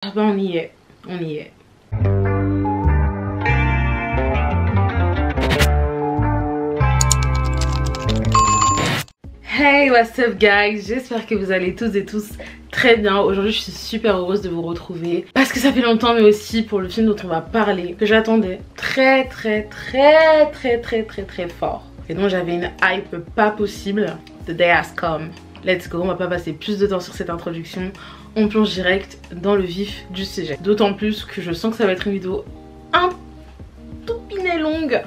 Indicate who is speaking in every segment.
Speaker 1: Ah bah on y est, on y est. Hey, what's up guys, j'espère que vous allez tous et tous très bien. Aujourd'hui je suis super heureuse de vous retrouver parce que ça fait longtemps, mais aussi pour le film dont on va parler, que j'attendais très fort. Et donc j'avais une hype pas possible. The day has come. Let's go, on va pas passer plus de temps sur cette introduction. On plonge direct dans le vif du sujet. D'autant plus que je sens que ça va être une vidéo un tout pinet longue.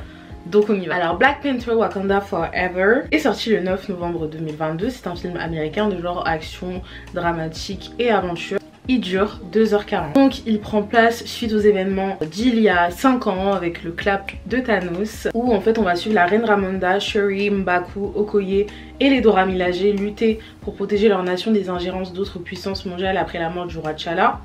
Speaker 1: Donc on y va. Alors Black Panther Wakanda Forever est sorti le 9 novembre 2022. C'est un film américain de genre action, dramatique et aventure. Il dure 2h40. Donc il prend place suite aux événements d'il y a 5 ans avec le clap de Thanos, où en fait on va suivre la reine Ramonda, Shuri, M'Baku, Okoye et les Dora Milaje lutter pour protéger leur nation des ingérences d'autres puissances mondiales après la mort du roi T'Challa.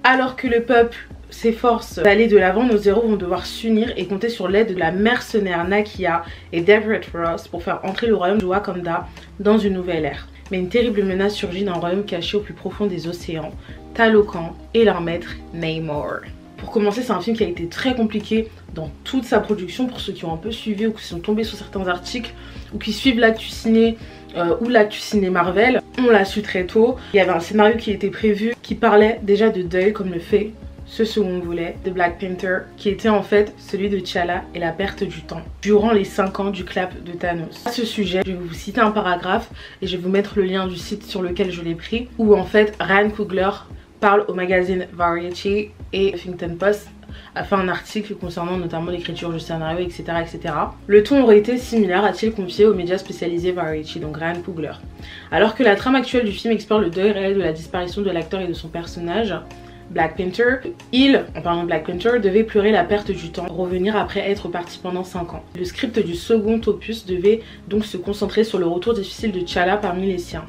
Speaker 1: Alors que le peuple s'efforce d'aller de l'avant, nos héros vont devoir s'unir et compter sur l'aide de la mercenaire Nakia et d'Everett Ross pour faire entrer le royaume de Wakanda dans une nouvelle ère. Mais une terrible menace surgit d'un royaume caché au plus profond des océans, Talokan et leur maître Namor. Pour commencer, c'est un film qui a été très compliqué dans toute sa production pour ceux qui ont un peu suivi ou qui sont tombés sur certains articles ou qui suivent l'actu ciné ou l'actu ciné Marvel. On l'a su très tôt. Il y avait un scénario qui était prévu qui parlait déjà de deuil comme le fait ce second volet de Black Panther, qui était en fait celui de T'Challa et la perte du temps durant les 5 ans du clap de Thanos. À ce sujet, je vais vous citer un paragraphe et je vais vous mettre le lien du site sur lequel je l'ai pris, où en fait Ryan Coogler parle au magazine Variety et Huffington Post a fait un article concernant notamment l'écriture du scénario, etc., etc. Le ton aurait été similaire, a-t-il confié aux médias spécialisés Variety, donc Ryan Coogler. Alors que la trame actuelle du film explore le deuil réel de la disparition de l'acteur et de son personnage, Black Panther, en parlant de Black Panther, devait pleurer la perte du temps, revenir après être parti pendant 5 ans. Le script du second opus devait donc se concentrer sur le retour difficile de T'Challa parmi les siens.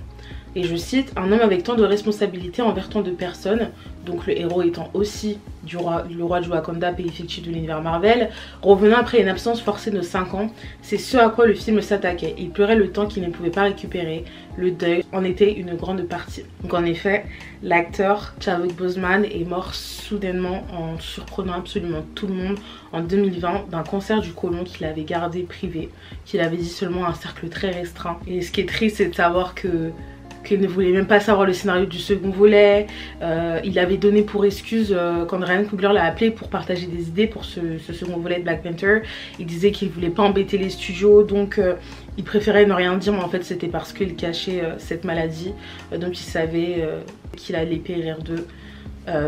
Speaker 1: Et je cite, un homme avec tant de responsabilités envers tant de personnes, donc le héros étant aussi le roi du Wakanda, pays fictif de l'univers Marvel, revenant après une absence forcée de 5 ans, c'est ce à quoi le film s'attaquait. Il pleurait le temps qu'il ne pouvait pas récupérer, le deuil en était une grande partie. Donc en effet, l'acteur Chadwick Boseman est mort soudainement en surprenant absolument tout le monde en 2020 d'un cancer du côlon qu'il avait gardé privé, qu'il avait dit seulement à un cercle très restreint. Et ce qui est triste, c'est de savoir qu'il ne voulait même pas savoir le scénario du second volet. Il avait donné pour excuse quand Ryan Coogler l'a appelé pour partager des idées pour ce second volet de Black Panther. Il disait qu'il voulait pas embêter les studios, donc il préférait ne rien dire, mais en fait c'était parce qu'il cachait cette maladie, donc il savait qu'il allait périr d'eux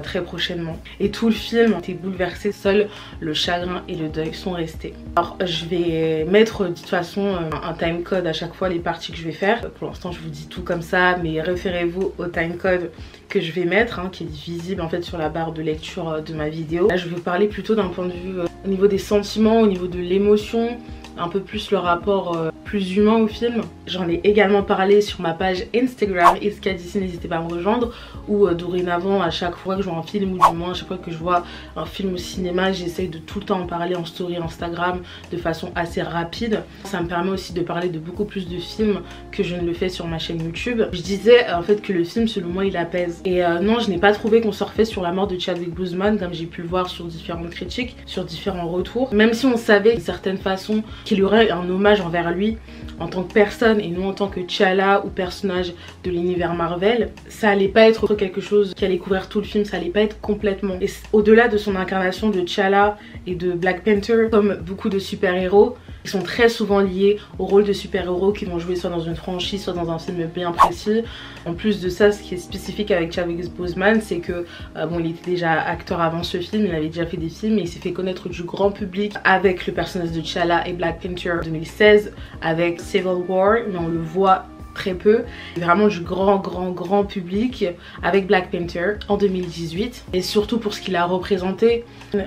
Speaker 1: très prochainement. Et tout le film a été bouleversé, seul le chagrin et le deuil sont restés. Alors je vais mettre de toute façon un timecode à chaque fois les parties que je vais faire. Pour l'instant je vous dis tout comme ça, mais référez-vous au timecode que je vais mettre, qui est visible en fait sur la barre de lecture de ma vidéo. Là je vais vous parler plutôt d'un point de vue au niveau des sentiments, au niveau de l'émotion, un peu plus le rapport plus humain au film. J'en ai également parlé sur ma page Instagram Iskadissi, n'hésitez pas à me rejoindre, où dorénavant à chaque fois que je vois un film, ou du moins à chaque fois que je vois un film au cinéma, j'essaye de tout le temps en parler en story Instagram de façon assez rapide. Ça me permet aussi de parler de beaucoup plus de films que je ne le fais sur ma chaîne YouTube. Je disais en fait que le film selon moi il apaise, et non, je n'ai pas trouvé qu'on surfait sur la mort de Chadwick Boseman comme j'ai pu le voir sur différentes critiques, sur différents retours, même si on savait d'une certaine façon qu'il y aurait un hommage envers lui en tant que personne et non en tant que T'Challa ou personnage de l'univers Marvel. Ça allait pas être quelque chose qui allait couvrir tout le film, ça allait pas être complètement. Et au-delà de son incarnation de T'Challa et de Black Panther, comme beaucoup de super-héros, ils sont très souvent liés au rôle de super-héros qui vont jouer soit dans une franchise, soit dans un film bien précis. En plus de ça, ce qui est spécifique avec Chadwick Boseman, c'est que bon, il était déjà acteur avant ce film, il avait déjà fait des films, et il s'est fait connaître du grand public avec le personnage de T'Challa et Black Panther 2016, avec Civil War, mais on le voit très peu, vraiment du grand public avec Black Panther en 2018, et surtout pour ce qu'il a représenté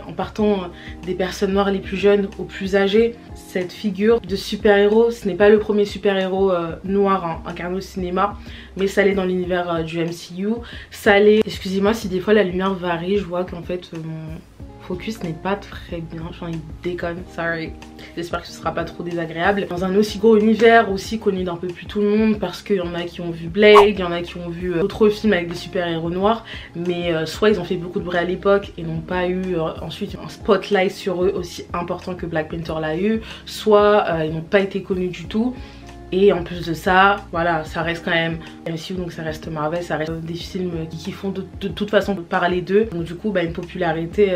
Speaker 1: en partant des personnes noires les plus jeunes aux plus âgées. Cette figure de super-héros, ce n'est pas le premier super-héros noir incarné au cinéma, mais ça l'est dans l'univers du MCU, ça l'est, excusez-moi si des fois la lumière varie, je vois qu'en fait mon focus n'est pas très bien, j'en ai déconne, sorry. J'espère que ce sera pas trop désagréable. Dans un aussi gros univers, aussi connu d'un peu plus tout le monde, parce qu'il y en a qui ont vu Blade, il y en a qui ont vu d'autres films avec des super-héros noirs, mais soit ils ont fait beaucoup de bruit à l'époque et n'ont pas eu ensuite un spotlight sur eux aussi important que Black Panther l'a eu, soit ils n'ont pas été connus du tout. Et en plus de ça, voilà, ça reste quand même MCU, donc ça reste Marvel, ça reste des films qui font de toute façon parler d'eux. Donc du coup, une popularité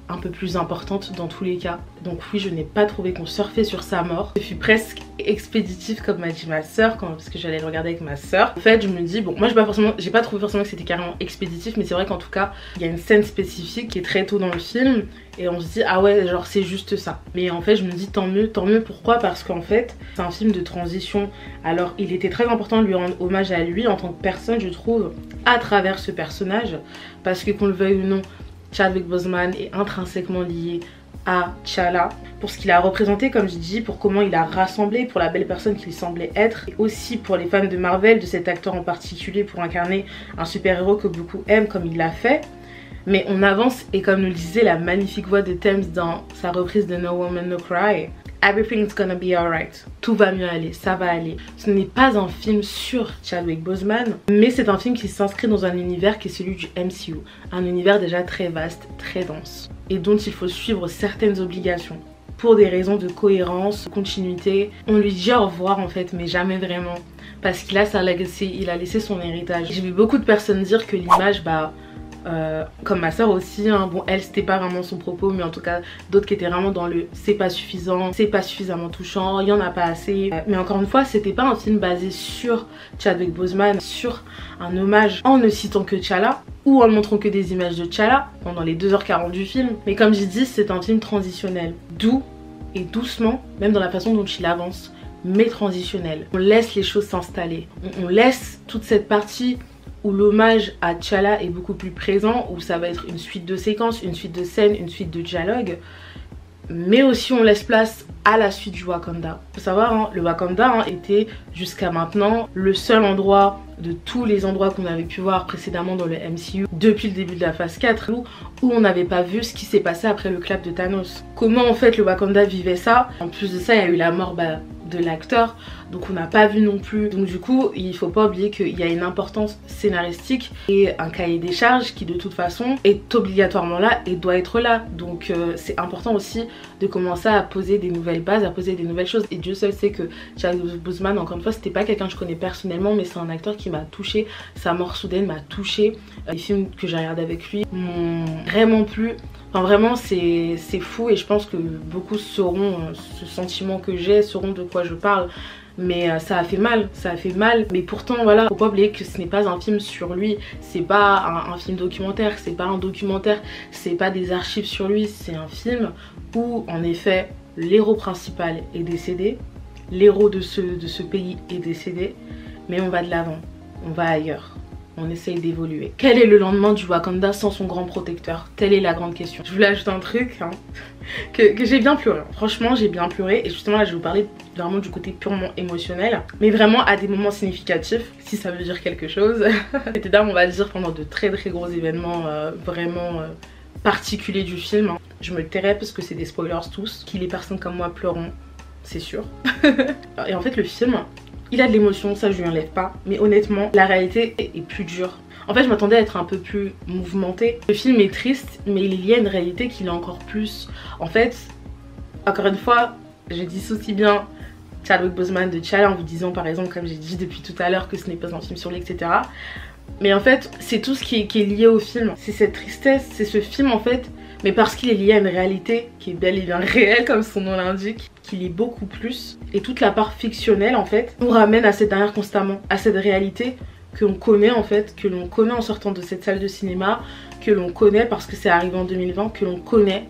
Speaker 1: un peu plus importante dans tous les cas. Donc oui, je n'ai pas trouvé qu'on surfait sur sa mort. Je suis presque expéditive comme m'a dit ma soeur, parce que j'allais le regarder avec ma soeur. En fait, je me dis, bon, moi j'ai pas trouvé forcément que c'était carrément expéditif, mais c'est vrai qu'en tout cas, il y a une scène spécifique qui est très tôt dans le film. Et on se dit, ah ouais, genre c'est juste ça. Mais en fait, je me dis tant mieux, pourquoi? Parce qu'en fait, c'est un film de transition. Alors, il était très important de lui rendre hommage à lui en tant que personne, je trouve, à travers ce personnage. Parce que qu'on le veuille ou non, Chadwick Boseman est intrinsèquement lié à T'Challa pour ce qu'il a représenté, comme je dis, pour comment il a rassemblé, pour la belle personne qu'il semblait être, et aussi pour les fans de Marvel, de cet acteur en particulier, pour incarner un super-héros que beaucoup aiment comme il l'a fait. Mais on avance, et comme nous le disait la magnifique voix de Thames dans sa reprise de No Woman No Cry, everything's gonna be alright. Tout va mieux aller, ça va aller. Ce n'est pas un film sur Chadwick Boseman, mais c'est un film qui s'inscrit dans un univers qui est celui du MCU. Un univers déjà très vaste, très dense, et dont il faut suivre certaines obligations. Pour des raisons de cohérence, de continuité. On lui dit au revoir en fait, mais jamais vraiment. Parce qu'il a sa legacy, il a laissé son héritage. J'ai vu beaucoup de personnes dire que l'image, comme ma soeur aussi, hein, bon elle c'était pas vraiment son propos, mais en tout cas d'autres qui étaient vraiment dans le c'est pas suffisant, c'est pas suffisamment touchant, il y en a pas assez. Mais encore une fois, c'était pas un film basé sur Chadwick Boseman, sur un hommage en ne citant que T'Challa ou en ne montrant que des images de T'Challa pendant les 2h40 du film. Mais comme j'ai dit, c'est un film transitionnel, doux et doucement, même dans la façon dont il avance, mais transitionnel. On laisse les choses s'installer, on laisse toute cette partie où l'hommage à T'Challa est beaucoup plus présent, où ça va être une suite de séquences, une suite de scènes, une suite de dialogues, mais aussi on laisse place à la suite du Wakanda. Faut savoir, hein, le Wakanda était jusqu'à maintenant le seul endroit de tous les endroits qu'on avait pu voir précédemment dans le MCU depuis le début de la phase 4 où on n'avait pas vu ce qui s'est passé après le clap de Thanos. Comment en fait le Wakanda vivait ça? En plus de ça, il y a eu la mort de l'acteur, donc on n'a pas vu non plus. Donc du coup, il faut pas oublier qu'il y a une importance scénaristique et un cahier des charges qui de toute façon est obligatoirement là et doit être là. Donc c'est important aussi de commencer à poser des nouvelles bases, à poser des nouvelles choses. Et Dieu seul sait que Chadwick Boseman, encore une fois, c'était pas quelqu'un que je connais personnellement, mais c'est un acteur qui m'a touchée. Sa mort soudaine m'a touchée. Les films que j'ai regardés avec lui m'ont vraiment plu. Enfin vraiment c'est fou, et je pense que beaucoup sauront ce sentiment que j'ai, sauront de quoi je parle. Mais ça a fait mal, mais pourtant voilà, faut pas oublier que ce n'est pas un film sur lui, c'est pas un film documentaire, c'est pas un documentaire, c'est pas des archives sur lui, c'est un film où en effet l'héros principal est décédé, l'héros de ce pays est décédé, mais on va de l'avant, on va ailleurs. On essaye d'évoluer. Quel est le lendemain du Wakanda sans son grand protecteur? Telle est la grande question. Je voulais ajouter un truc hein, que j'ai bien pleuré. Franchement, j'ai bien pleuré. Et justement, là, je vais vous parler vraiment du côté purement émotionnel. Mais vraiment à des moments significatifs, si ça veut dire quelque chose. C'était d'âme, on va dire, pendant de très gros événements vraiment particuliers du film. Hein. Je me le tairai parce que c'est des spoilers tous. Qui les personnes comme moi pleureront, c'est sûr. Et en fait, le film... il a de l'émotion, ça je lui enlève pas, mais honnêtement la réalité est plus dure. En fait je m'attendais à être un peu plus mouvementée. Le film est triste, mais il y a une réalité qui l'est encore plus. En fait, encore une fois, je dissocie bien Chadwick Boseman de T'Challa en vous disant par exemple, comme j'ai dit depuis tout à l'heure, que ce n'est pas un film sur lui, etc. Mais en fait c'est tout ce qui est lié au film. C'est cette tristesse, c'est ce film en fait, mais parce qu'il est lié à une réalité qui est bel et bien réelle comme son nom l'indique, qu'il est beaucoup plus. Et toute la part fictionnelle en fait nous ramène à cette dernière constamment, à cette réalité que l'on connaît en fait, que l'on connaît en sortant de cette salle de cinéma, que l'on connaît parce que c'est arrivé en 2020, que l'on connaît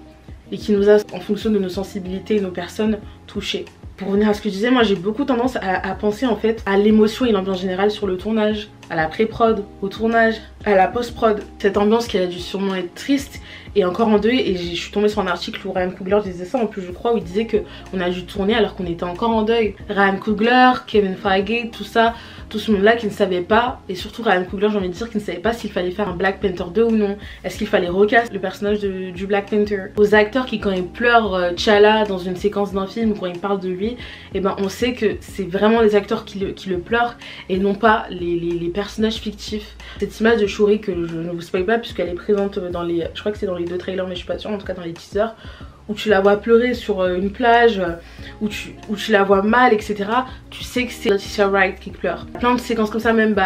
Speaker 1: et qui nous a, en fonction de nos sensibilités et nos personnes, touchées. Pour revenir à ce que je disais, moi j'ai beaucoup tendance à penser en fait à l'émotion et l'ambiance générale sur le tournage. à la pré-prod, au tournage, à la post-prod. Cette ambiance qui a dû sûrement être triste et encore en deuil. Et je suis tombée sur un article où Ryan Coogler disait ça en plus, je crois, où il disait qu'on a dû tourner alors qu'on était encore en deuil. Ryan Coogler, Kevin Feige, tout ça, tout ce monde là qui ne savait pas, et surtout Ryan Coogler, j'ai envie de dire, qui ne savait pas s'il fallait faire un Black Panther 2 ou non. Est-ce qu'il fallait recast le personnage du Black Panther. Aux acteurs qui, quand ils pleurent T'Challa dans une séquence d'un film, quand ils parlent de lui, et ben on sait que c'est vraiment les acteurs qui le pleurent et non pas les personnages fictifs. Cette image de Shuri que je ne vous spoil pas puisqu'elle est présente dans les, je crois que c'est dans les 2 trailers mais je suis pas sûre, en tout cas dans les teasers, où tu la vois pleurer sur une plage, où tu la vois mal, etc. Tu sais que c'est Letitia Wright qui pleure. Plein de séquences comme ça, même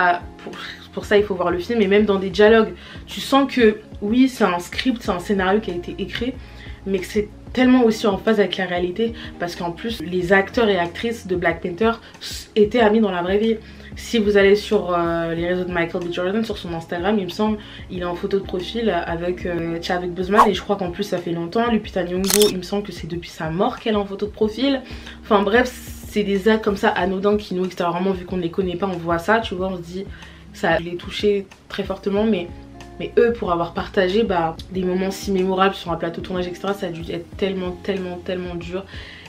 Speaker 1: pour ça il faut voir le film, et même dans des dialogues, tu sens que oui c'est un script, c'est un scénario qui a été écrit, mais que c'est tellement aussi en phase avec la réalité, parce qu'en plus les acteurs et actrices de Black Panther étaient amis dans la vraie vie. Si vous allez sur les réseaux de Michael B. Jordan, sur son Instagram, il me semble, il est en photo de profil avec Chadwick Boseman, et je crois qu'en plus ça fait longtemps. Lupita Nyong'o, il me semble que c'est depuis sa mort qu'elle est en photo de profil. Enfin bref, c'est des actes comme ça anodins qui nous extérieurement, vu qu'on ne les connaît pas, on voit ça, tu vois, on se dit ça les touché très fortement, mais eux, pour avoir partagé des moments si mémorables sur un plateau de tournage, etc., ça a dû être tellement dur.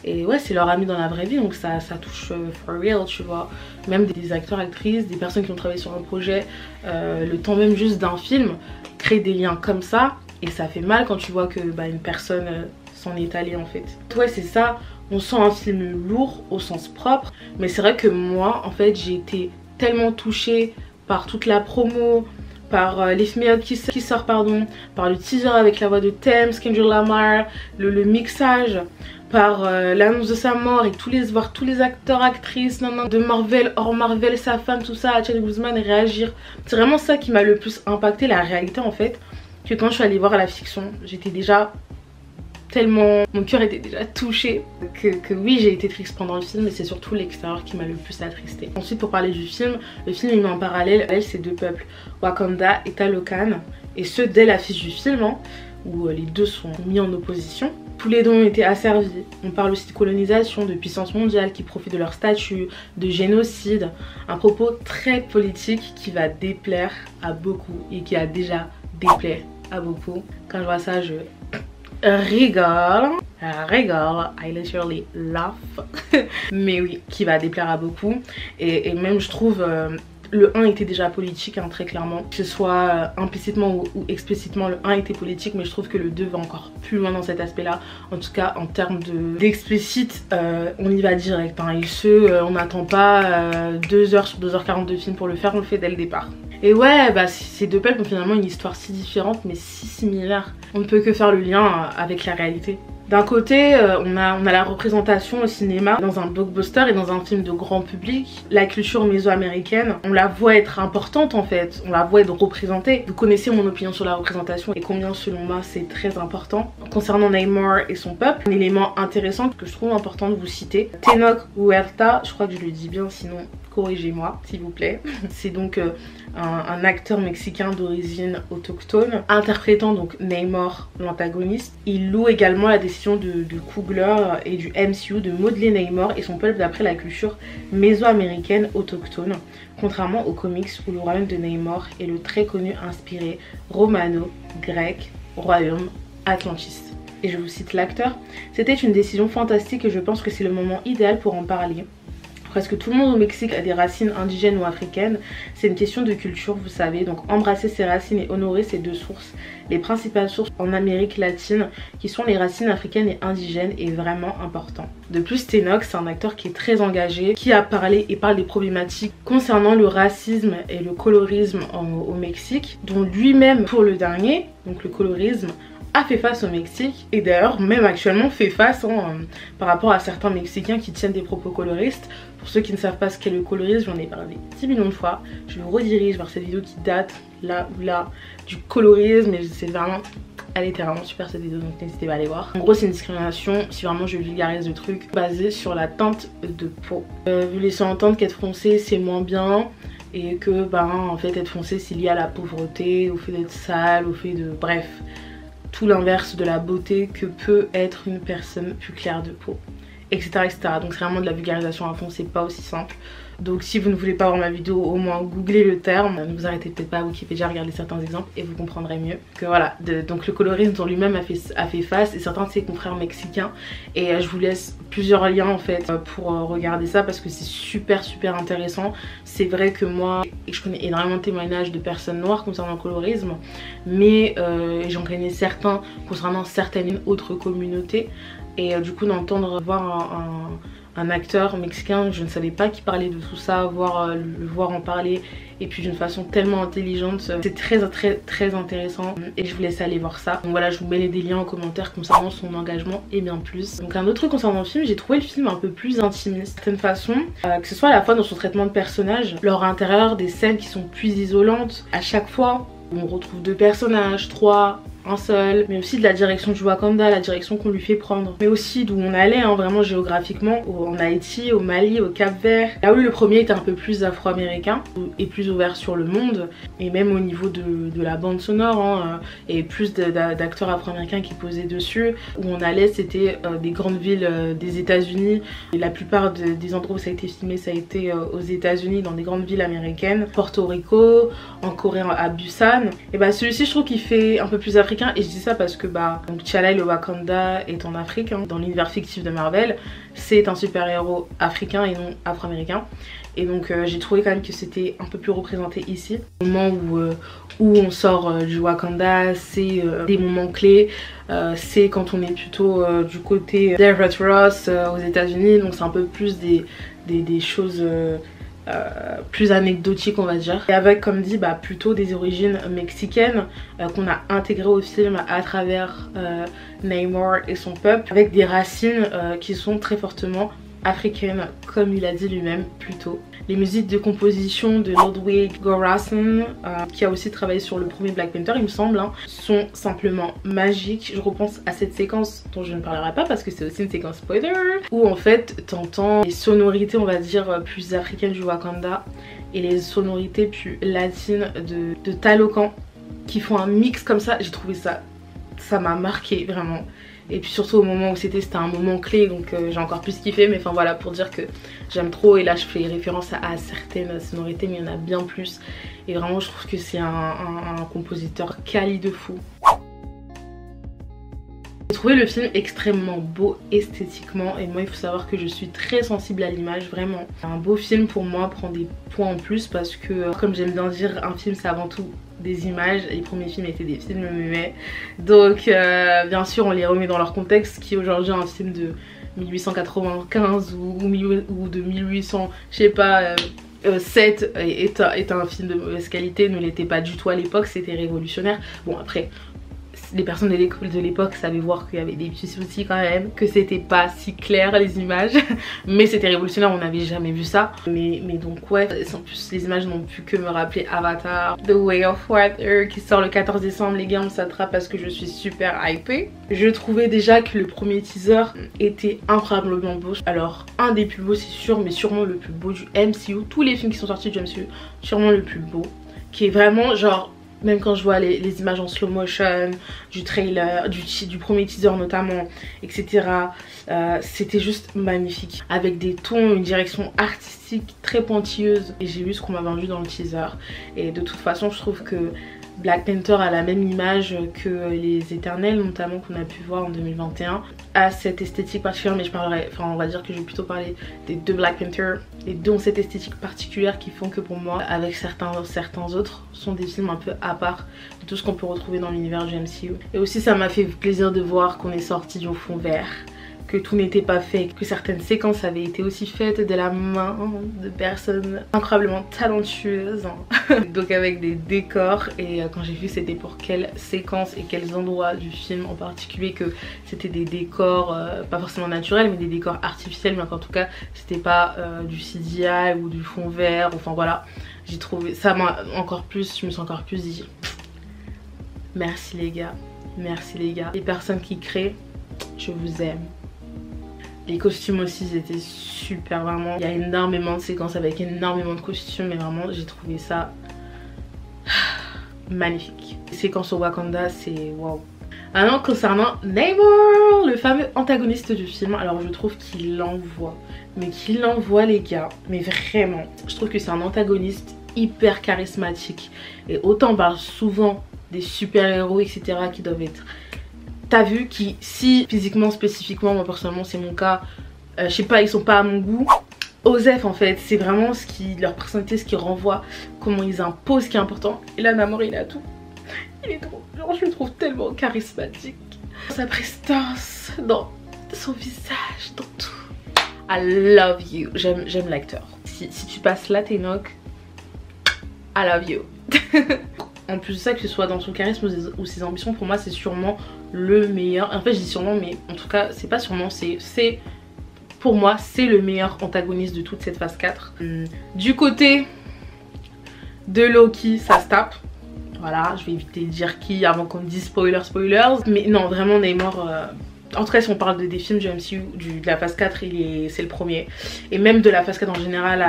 Speaker 1: Et ouais, c'est leur ami dans la vraie vie, donc ça touche for real, tu vois. Même des acteurs, actrices, des personnes qui ont travaillé sur un projet, le temps même juste d'un film, créer des liens comme ça, et ça fait mal quand tu vois que une personne s'en est allée en fait. Ouais, c'est ça, on sent un film lourd au sens propre, mais c'est vrai que moi, en fait, j'ai été tellement touchée par toute la promo, par l'éphéméride qui sort, pardon, par le teaser avec la voix de Thames, Kendrick Lamar, le mixage, par l'annonce de sa mort et voir tous les acteurs, actrices de Marvel, hors Marvel, sa femme, tout ça, Chadwick Boseman, réagir. C'est vraiment ça qui m'a le plus impacté, la réalité en fait, que quand je suis allée voir la fiction, j'étais déjà tellement, mon cœur était déjà touché que oui, j'ai été triste pendant le film, mais c'est surtout l'extérieur qui m'a le plus attristé. Ensuite, pour parler du film, le film il met en parallèle ces 2 peuples, Wakanda et Talokan, et ce dès l'affiche du film, où les 2 sont mis en opposition. Tous les 2 ont été asservis. On parle aussi de colonisation, de puissance mondiale qui profitent de leur statut, de génocide. Un propos très politique qui va déplaire à beaucoup et qui a déjà déplaire à beaucoup. Quand je vois ça, je rigole, I literally laugh. Mais oui, qui va déplaire à beaucoup. Et même je trouve le 1 était déjà politique, très clairement. Que ce soit implicitement ou explicitement, le 1 était politique, mais je trouve que le 2 va encore plus loin dans cet aspect-là. En tout cas, en termes d'explicite, on y va direct. Et on n'attend pas 2 heures sur 2h40 de film pour le faire, on le fait dès le départ. Et ouais, ces 2 peuples ont finalement une histoire si différente, mais si similaire. On ne peut que faire le lien avec la réalité. D'un côté, on a la représentation au cinéma, dans un blockbuster et dans un film de grand public. La culture méso-américaine, on la voit être importante en fait, on la voit être représentée. Vous connaissez mon opinion sur la représentation et combien selon moi c'est très important. Concernant Namor et son peuple, un élément intéressant que je trouve important de vous citer, Tenoch Huerta, je crois que je le dis bien, sinon corrigez-moi s'il vous plaît. C'est donc un acteur mexicain d'origine autochtone, interprétant donc Namor, l'antagoniste. Il loue également la décision de Coogler et du MCU de modeler Namor et son peuple d'après la culture méso-américaine autochtone, contrairement aux comics où le royaume de Namor est le très connu inspiré romano-grec royaume Atlantis. Et je vous cite l'acteur: c'était une décision fantastique et je pense que c'est le moment idéal pour en parler. Presque tout le monde au Mexique a des racines indigènes ou africaines, c'est une question de culture, vous savez, donc embrasser ses racines et honorer ses 2 sources, les principales sources en Amérique latine qui sont les racines africaines et indigènes, est vraiment important. De plus, Tenoch, c'est un acteur qui est très engagé, qui a parlé et parle des problématiques concernant le racisme et le colorisme au Mexique, dont lui-même pour le dernier, donc le colorisme, a fait face au Mexique et d'ailleurs même actuellement fait face par rapport à certains Mexicains qui tiennent des propos coloristes. Pour ceux qui ne savent pas ce qu'est le colorisme, j'en ai parlé 10 millions de fois. Je vous redirige vers cette vidéo qui date là ou là du colorisme et c'est vraiment, elle était vraiment super cette vidéo, donc n'hésitez pas à aller voir. En gros c'est une discrimination, si vraiment je vulgarise le truc, basée sur la teinte de peau. Vous laissez entendre qu'être foncé c'est moins bien et que en fait être foncé c'est lié à la pauvreté, au fait d'être sale, au fait de... bref, tout l'inverse de la beauté que peut être une personne plus claire de peau, etc. etc. Donc c'est vraiment de la vulgarisation à fond, c'est pas aussi simple. Donc si vous ne voulez pas voir ma vidéo, au moins googlez le terme. Ne vous arrêtez peut-être pas à Wikipédia, regardez certains exemples et vous comprendrez mieux que voilà. Donc le colorisme en lui-même a fait face, et certains de ses confrères mexicains. Et je vous laisse plusieurs liens en fait pour regarder ça parce que c'est super intéressant. C'est vrai que moi je connais énormément de témoignages de personnes noires concernant le colorisme, mais j'en connais certains concernant certaines autres communautés. Et du coup d'entendre voir un acteur mexicain, je ne savais pas qu'il parlait de tout ça, le voir en parler, et puis d'une façon tellement intelligente, c'est très intéressant, et je vous laisse aller voir ça. Donc voilà, je vous mets des liens en commentaire concernant son engagement et bien plus. Donc un autre truc concernant le film, j'ai trouvé le film un peu plus intimiste, d'une certaine façon, que ce soit à la fois dans son traitement de personnages, leur intérieur, des scènes qui sont plus isolantes. À chaque fois, on retrouve 2 personnages, 3, un seul, mais aussi de la direction du Wakanda, la direction qu'on lui fait prendre, mais aussi d'où on allait hein, vraiment géographiquement, en Haïti, au Mali, au Cap-Vert, là où le premier était un peu plus afro-américain et plus ouvert sur le monde, et même au niveau de la bande sonore hein, et plus d'acteurs afro-américains qui posaient dessus. Où on allait, c'était des grandes villes des États-Unis, et la plupart des endroits où ça a été filmé, ça a été aux États-Unis, dans des grandes villes américaines, Porto Rico, en Corée à Busan. Et bah celui-ci je trouve qu'il fait un peu plus africain. Et je dis ça parce que donc T'Challa et le Wakanda est en Afrique hein. Dans l'univers fictif de Marvel, c'est un super héros africain et non afro-américain. Et donc j'ai trouvé quand même que c'était un peu plus représenté ici. Au moment où on sort du Wakanda, c'est des moments clés. C'est quand on est plutôt du côté d'Everett Ross aux États-Unis. Donc c'est un peu plus des choses plus anecdotique on va dire, et avec comme dit plutôt des origines mexicaines qu'on a intégrées au film à travers Namor et son peuple, avec des racines qui sont très fortement africaine, comme il a dit lui-même plus tôt. Les musiques de composition de Ludwig Göransson, qui a aussi travaillé sur le premier Black Panther il me semble, hein, sont simplement magiques. Je repense à cette séquence dont je ne parlerai pas parce que c'est aussi une séquence spoiler, où en fait t'entends les sonorités on va dire plus africaines du Wakanda et les sonorités plus latines de Talocan qui font un mix comme ça. J'ai trouvé ça m'a marqué vraiment. Et puis surtout au moment où c'était un moment clé, donc j'ai encore plus kiffé. Mais enfin voilà, pour dire que j'aime trop. Et là je fais référence à certaines sonorités, mais il y en a bien plus. Et vraiment je trouve que c'est un compositeur quali de fou. J'ai trouvé le film extrêmement beau esthétiquement, et moi il faut savoir que je suis très sensible à l'image, vraiment. Un beau film pour moi prend des points en plus parce que, comme j'aime bien dire, un film c'est avant tout des images. Les premiers films étaient des films muets, donc bien sûr on les remet dans leur contexte, qui est aujourd'hui un film de 1895 ou de 1800, je sais pas, 7 est un film de mauvaise qualité, ne l'était pas du tout à l'époque, c'était révolutionnaire. Bon après, les personnes de l'époque savaient voir qu'il y avait des petits soucis quand même, que c'était pas si clair les images, mais c'était révolutionnaire, on n'avait jamais vu ça. Mais donc ouais, en plus les images n'ont pu que me rappeler Avatar, The Way of Water, qui sort le 14 décembre, les gars on s'attrape parce que je suis super hypée. Je trouvais déjà que le premier teaser était incroyablement beau. Alors un des plus beaux c'est sûr, mais sûrement le plus beau du MCU, tous les films qui sont sortis du MCU, sûrement le plus beau, qui est vraiment genre, même quand je vois les images en slow motion, du trailer, du premier teaser notamment, etc. C'était juste magnifique. Avec des tons, une direction artistique très pointilleuse. Et j'ai vu ce qu'on m'a vendu dans le teaser. Et de toute façon, je trouve que Black Panther a la même image que les Éternels, notamment qu'on a pu voir en 2021, a cette esthétique particulière. Mais je parlerai, enfin on va dire que je vais plutôt parler des deux Black Panther, et dont cette esthétique particulière qui font que pour moi, avec certains autres, sont des films un peu à part de tout ce qu'on peut retrouver dans l'univers du MCU. Et aussi ça m'a fait plaisir de voir qu'on est sorti du fond vert, que tout n'était pas fait, que certaines séquences avaient été aussi faites de la main de personnes incroyablement talentueuses, donc avec des décors. Et quand j'ai vu c'était pour quelles séquences et quels endroits du film en particulier, que c'était des décors pas forcément naturels mais des décors artificiels, mais en tout cas c'était pas du CGI ou du fond vert, enfin voilà. J'ai trouvé ça m'a encore plus, je me suis encore plus dit merci les gars, merci les gars. Les personnes qui créent, je vous aime. Les costumes aussi ils étaient super, vraiment. Il y a énormément de séquences avec énormément de costumes, mais vraiment j'ai trouvé ça magnifique. Les séquences au Wakanda c'est waouh. Maintenant concernant Namor, le fameux antagoniste du film, alors je trouve qu'il l'envoie, mais qu'il l'envoie les gars, mais vraiment, je trouve que c'est un antagoniste hyper charismatique. Et autant on parle souvent des super-héros etc qui doivent être, t'as vu, qui si physiquement spécifiquement, moi personnellement c'est mon cas, je sais pas, ils sont pas à mon goût. Osef en fait, c'est vraiment ce qui, leur personnalité, ce qui renvoie, comment ils imposent, ce qui est important. Et là Namor il a tout. Il est trop, genre je le trouve tellement charismatique. Sa prestance, dans son visage, dans tout. I love you, j'aime l'acteur. Si tu passes là Tenoch, I love you. En plus de ça, que ce soit dans son charisme ou ses ambitions, pour moi c'est sûrement le meilleur. En fait je dis sûrement, mais en tout cas c'est pas sûrement, c'est pour moi c'est le meilleur antagoniste de toute cette phase 4. Du côté de Loki, ça se tape. Voilà, je vais éviter de dire qui avant qu'on me dise spoilers. Mais non, vraiment Namor, en tout cas si on parle des films du MCU, de la phase 4, c'est le premier. Et même de la phase 4 en général,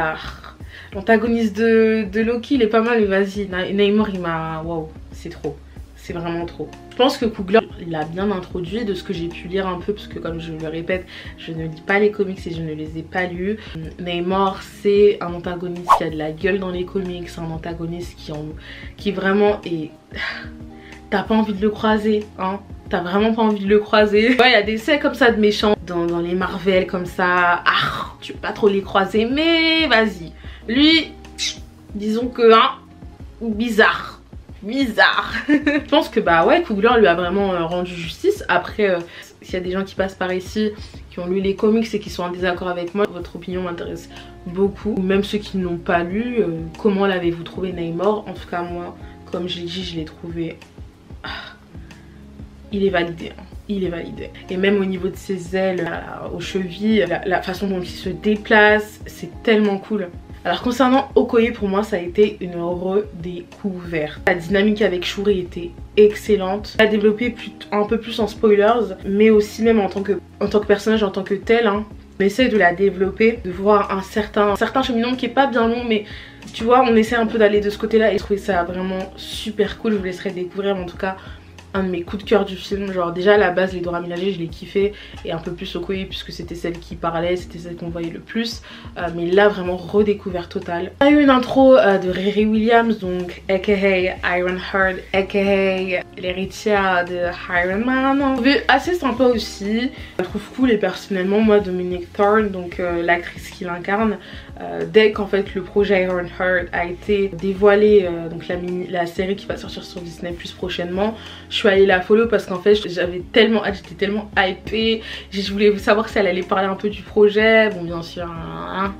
Speaker 1: l'antagoniste de Loki il est pas mal, mais vas-y, Namor il m'a... Waouh, c'est trop. C'est vraiment trop. Je pense que Coogler il a bien introduit de ce que j'ai pu lire un peu, parce que comme je le répète, je ne lis pas les comics et je ne les ai pas lus. Namor c'est un antagoniste qui a de la gueule dans les comics, c'est un antagoniste qui vraiment est... T'as pas envie de le croiser, hein. T'as vraiment pas envie de le croiser. Ouais, il y a des scènes comme ça de méchants dans les Marvel comme ça. Ah, tu peux pas trop les croiser, mais vas-y. Lui, disons que, hein, bizarre. Je pense que bah ouais, Coogler lui a vraiment rendu justice. Après s'il y a des gens qui passent par ici qui ont lu les comics et qui sont en désaccord avec moi, votre opinion m'intéresse beaucoup. Ou même ceux qui ne l'ont pas lu, comment l'avez-vous trouvé Namor? En tout cas moi, comme j'ai dit, je l'ai trouvé... il est validé, hein. Il est validé. Et même au niveau de ses ailes, aux chevilles, la façon dont il se déplace, c'est tellement cool. Alors concernant Okoye, pour moi ça a été une redécouverte. La dynamique avec Shuri était excellente. Elle a développé un peu plus en spoilers, mais aussi même en tant que personnage, en tant que tel, hein. On essaie de la développer, de voir un certain cheminement qui est pas bien long, mais tu vois, on essaie un peu d'aller de ce côté là et je trouvais ça vraiment super cool. Je vous laisserai découvrir, mais en tout cas un de mes coups de cœur du film. Genre déjà à la base les Dora Milaje je l'ai kiffé, et un peu plus Okoye puisque c'était celle qui parlait, c'était celle qu'on voyait le plus, mais là vraiment redécouverte totale. On a eu une intro de Riri Williams, donc aka Ironheart, aka l'héritière de Iron Man. Assez sympa aussi, je trouve cool. Et personnellement moi Dominic Thorne, donc l'actrice qui l'incarne, dès qu'en fait le projet Ironheart a été dévoilé, donc la série qui va sortir sur Disney Plus prochainement, je suis allée la follow parce qu'en fait j'avais tellement hâte, j'étais tellement hypée, je voulais savoir si elle allait parler un peu du projet. Bon bien sûr hein,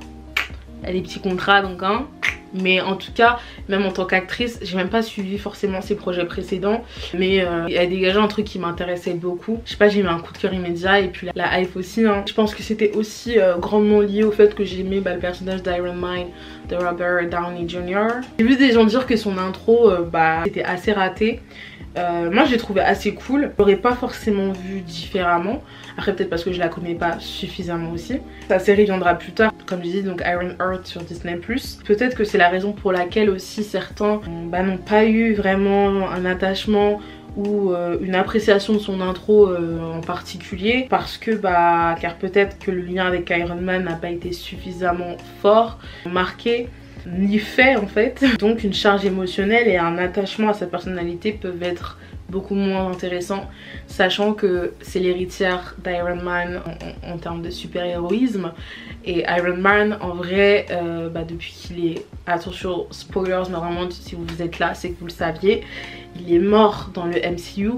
Speaker 1: elle a des petits contrats donc hein, mais en tout cas même en tant qu'actrice j'ai même pas suivi forcément ses projets précédents, mais elle a dégagé un truc qui m'intéressait beaucoup. Je sais pas, j'ai eu un coup de cœur immédiat, et puis la hype aussi hein. Je pense que c'était aussi grandement lié au fait que j'aimais le personnage d'Iron Man de Robert Downey Jr. J'ai vu des gens dire que son intro c'était assez raté. Moi je l'ai trouvé assez cool, je l'aurais pas forcément vu différemment. Après peut-être parce que je la connais pas suffisamment aussi. Sa série viendra plus tard, comme je dis, donc Ironheart sur Disney+. Peut-être que c'est la raison pour laquelle aussi certains n'ont pas eu vraiment un attachement ou une appréciation de son intro en particulier, parce que car peut-être que le lien avec Iron Man n'a pas été suffisamment fort, marqué, ni fait en fait. Donc une charge émotionnelle et un attachement à sa personnalité peuvent être beaucoup moins intéressants, sachant que c'est l'héritière d'Iron Man en termes de super-héroïsme. Et Iron Man en vrai depuis qu'il est, attention spoilers, normalement si vous êtes là c'est que vous le saviez, il est mort dans le MCU.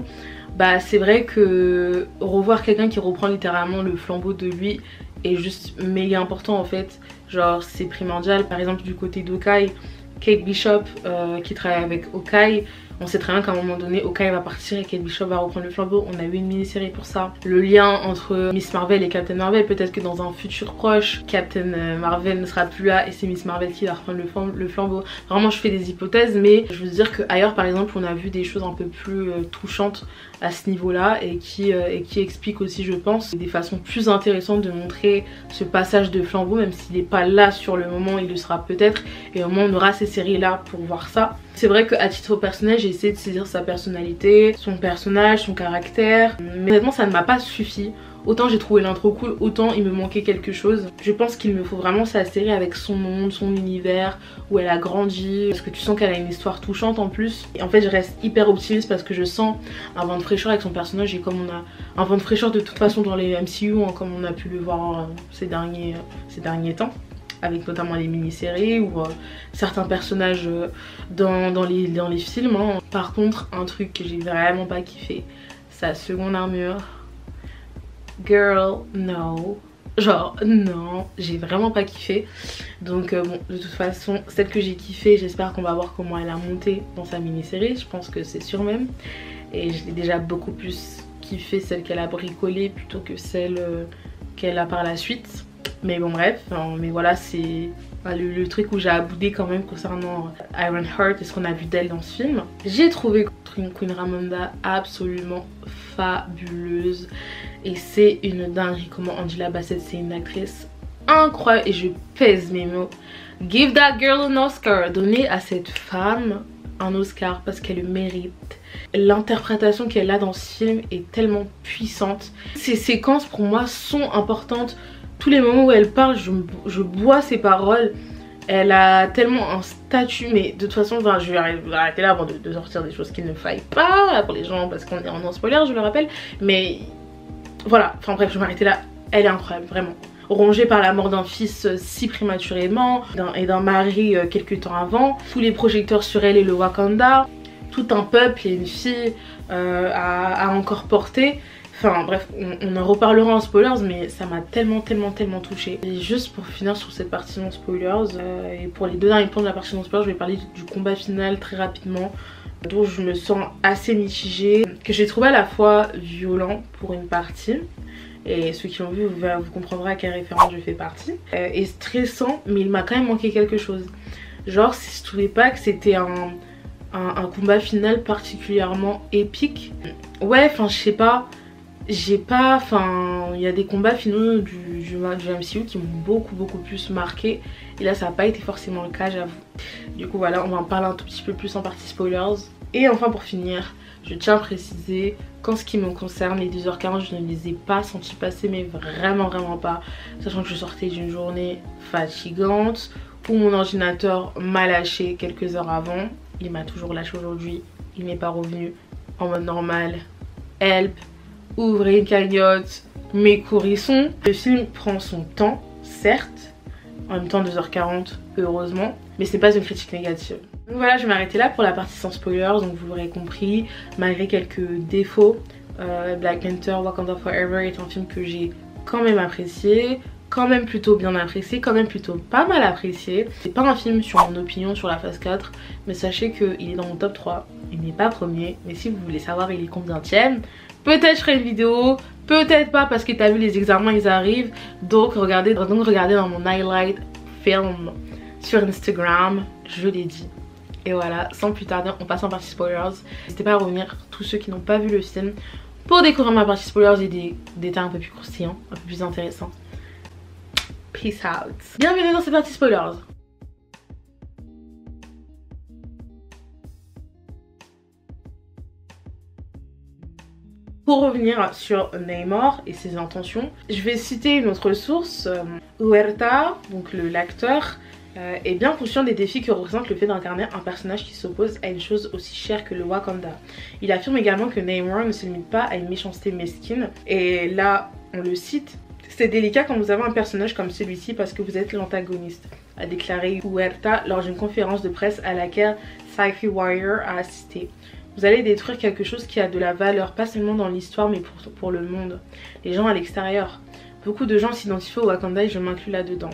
Speaker 1: C'est vrai que revoir quelqu'un qui reprend littéralement le flambeau de lui est juste méga important en fait. Genre c'est primordial. Par exemple du côté d'Hawkeye, Kate Bishop qui travaille avec Hawkeye, on sait très bien qu'à un moment donné Hawkeye va partir et Kate Bishop va reprendre le flambeau. On a eu une mini-série pour ça. Le lien entre Miss Marvel et Captain Marvel, peut-être que dans un futur proche Captain Marvel ne sera plus là et c'est Miss Marvel qui va reprendre le flambeau. Vraiment je fais des hypothèses, mais je veux dire que ailleurs par exemple on a vu des choses un peu plus touchantes à ce niveau-là et qui explique aussi, je pense, des façons plus intéressantes de montrer ce passage de flambeau, même s'il n'est pas là sur le moment, il le sera peut-être, et au moins on aura ces séries-là pour voir ça. C'est vrai qu'à titre personnel, j'ai essayé de saisir sa personnalité, son personnage, son caractère, mais honnêtement ça ne m'a pas suffi. Autant j'ai trouvé l'intro cool, autant il me manquait quelque chose. Je pense qu'il me faut vraiment sa série avec son monde, son univers, où elle a grandi, parce que tu sens qu'elle a une histoire touchante en plus. Et en fait je reste hyper optimiste parce que je sens un vent de fraîcheur avec son personnage, et comme on a un vent de fraîcheur de toute façon dans les MCU, hein, comme on a pu le voir ces derniers temps, avec notamment les mini-séries ou certains personnages dans les films. Hein. Par contre, un truc que j'ai vraiment pas kiffé, sa seconde armure. Girl, no. Genre, non, j'ai vraiment pas kiffé. Donc bon, de toute façon, celle que j'ai kiffé, j'espère qu'on va voir comment elle a monté dans sa mini-série. Je pense que c'est sûr même. Et je l'ai déjà beaucoup plus kiffé, celle qu'elle a bricolée plutôt que celle qu'elle a par la suite. Mais bon bref, mais voilà, c'est le truc où j'ai aboudé quand même concernant Ironheart et ce qu'on a vu d'elle dans ce film. J'ai trouvé Queen Ramonda absolument fabuleuse. Et c'est une dinguerie comment Angela Bassett, c'est une actrice incroyable. Et je pèse mes mots. Give that girl an Oscar. Donnez à cette femme un Oscar parce qu'elle le mérite. L'interprétation qu'elle a dans ce film est tellement puissante. Ces séquences pour moi sont importantes. Tous les moments où elle parle, je bois ses paroles. Elle a tellement un statut, mais de toute façon, enfin, je vais arrêter là avant de sortir des choses qu'il ne faille pas pour les gens parce qu'on est en non-spoiler, je le rappelle. Mais voilà, enfin bref, je vais m'arrêter là. Elle est incroyable, vraiment. Rongée par la mort d'un fils si prématurément et d'un mari quelques temps avant. Tous les projecteurs sur elle et le Wakanda. Tout un peuple et une fille à encore porter. Enfin bref, on en reparlera en spoilers, mais ça m'a tellement touchée. Et juste pour finir sur cette partie non spoilers, et pour les deux derniers points de la partie non spoilers, je vais parler du combat final très rapidement, dont je me sens assez mitigée, que j'ai trouvé à la fois violent pour une partie, et ceux qui l'ont vu, vous comprendrez à quelle référence je fais partie, et stressant, mais il m'a quand même manqué quelque chose. Genre, je trouvais pas que c'était un combat final particulièrement épique. Ouais, enfin je sais pas. Il y a des combats finaux du MCU qui m'ont beaucoup plus marqué. Et là ça n'a pas été forcément le cas, j'avoue. Du coup voilà, on va en parler un tout petit peu plus en partie spoilers. Et enfin pour finir, je tiens à préciser qu'en ce qui me concerne, les 2h40 je ne les ai pas sentis passer, mais vraiment pas. Sachant que je sortais d'une journée fatigante, où mon ordinateur m'a lâché quelques heures avant. Il m'a toujours lâché aujourd'hui, il n'est pas revenu en mode normal. Help. Ouvrez une cagnotte, mes courrissons. Le film prend son temps, certes, en même temps 2h40, heureusement, mais c'est pas une critique négative. Donc voilà, je vais m'arrêter là pour la partie sans spoilers, donc vous l'aurez compris, malgré quelques défauts, Black Panther Wakanda Forever est un film que j'ai quand même apprécié, quand même plutôt bien apprécié, quand même plutôt pas mal apprécié. C'est pas un film sur mon opinion sur la phase 4, mais sachez qu'il est dans mon top 3, il n'est pas premier, mais si vous voulez savoir il est combienième, peut-être je ferai une vidéo, peut-être pas parce que t'as vu les examens ils arrivent. Donc regardez dans mon highlight film sur Instagram, je l'ai dit. Et voilà, sans plus tarder, on passe en partie spoilers. N'hésitez pas à revenir, tous ceux qui n'ont pas vu le film, pour découvrir ma partie spoilers et des détails un peu plus croustillants, un peu plus intéressants. Peace out. Bienvenue dans cette partie spoilers. Pour revenir sur Namor et ses intentions, je vais citer une autre source. Huerta, donc l'acteur, est bien conscient des défis que représente le fait d'incarner un personnage qui s'oppose à une chose aussi chère que le Wakanda. Il affirme également que Namor ne se limite pas à une méchanceté mesquine. Et là, on le cite, c'est délicat quand vous avez un personnage comme celui-ci parce que vous êtes l'antagoniste, a déclaré Huerta lors d'une conférence de presse à laquelle Sci-Fi Warrior a assisté. Vous allez détruire quelque chose qui a de la valeur, pas seulement dans l'histoire mais pour le monde. Les gens à l'extérieur. Beaucoup de gens s'identifient au Wakanda et je m'inclus là-dedans.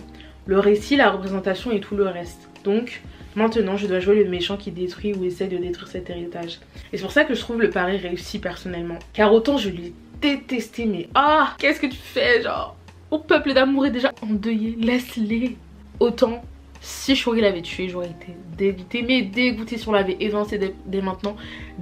Speaker 1: Le récit, la représentation et tout le reste. Donc, maintenant je dois jouer le méchant qui détruit ou essaie de détruire cet héritage. Et c'est pour ça que je trouve le pari réussi personnellement. Car autant je l'ai détesté, mais ah, qu'est-ce que tu fais, genre, mon peuple d'amour est déjà endeuillé, laisse-les. Autant, si Shuri l'avait tué, j'aurais été dégoûtée, mais dégoûtée si on l'avait évincé dès maintenant.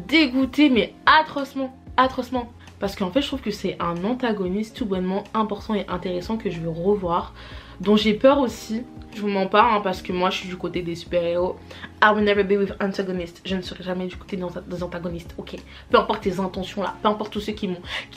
Speaker 1: Dégoûtée, mais atrocement. atrocement. Parce qu'en fait je trouve que c'est un antagoniste tout bonnement important et intéressant que je veux revoir, dont j'ai peur aussi. Je vous mens pas hein, parce que moi je suis du côté des super-héros. I will never be with antagonist. Je ne serai jamais du côté des antagonistes, ok. Peu importe tes intentions là, peu importe tous ceux